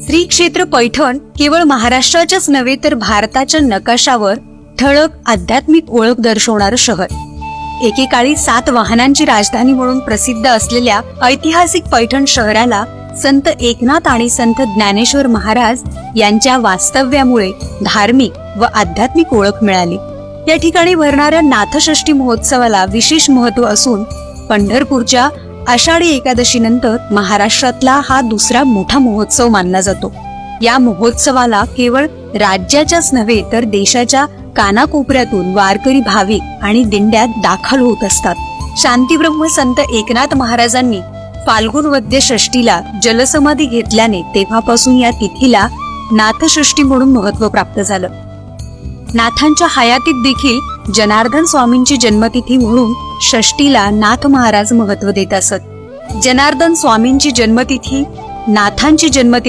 श्री क्षेत्र पैठण केवळ महाराष्ट्राच्याच नव्हे तर भारताच्या नकाशावर ठळक आध्यात्मिक ओळख दर्शवणारं शहर. एकेकाळी 7 वाहनांची राजधानी म्हणून प्रसिद्ध असलेल्या ऐतिहासिक पैठण शहराला संत एकनाथ आणि संत ज्ञानेश्वर महाराज यांच्या वास्तव्यामुळे धार्मिक व आध्यात्मिक ओळख मिळाली. या ठिकाणी भरणाऱ्या नाथषष्ठी महोत्सवाला विशेष महत्त्व असून पंढरपूरच्या आषाढी एकादशी नंतर महाराष्ट्रातला हा दुसरा मोठा महोत्सव मानला जातो. या महोत्सवाला केवळ राज्याच्याच नव्हे तर देशाच्या कानाकोपऱ्यातून वारकरी भाविक आणि दिंड्यात दाखल होत असतात. शांतीब्रह्म संत एकनाथ महाराजांनी फाल्गुन वद्य षष्टीला जलसमाधी घेतल्याने तेव्हापासून या तिथीला नाथषष्ठी म्हणून महत्त्व प्राप्त झालं. नाथांच्या हयातीत देखील जनार्दन स्वामींची जन्मतिथी म्हणून षष्टीला नाथ महाराज महत्त्व देत असत. जनार्दन स्वामींची जन्मतिथी नाथांची जन्मतिथी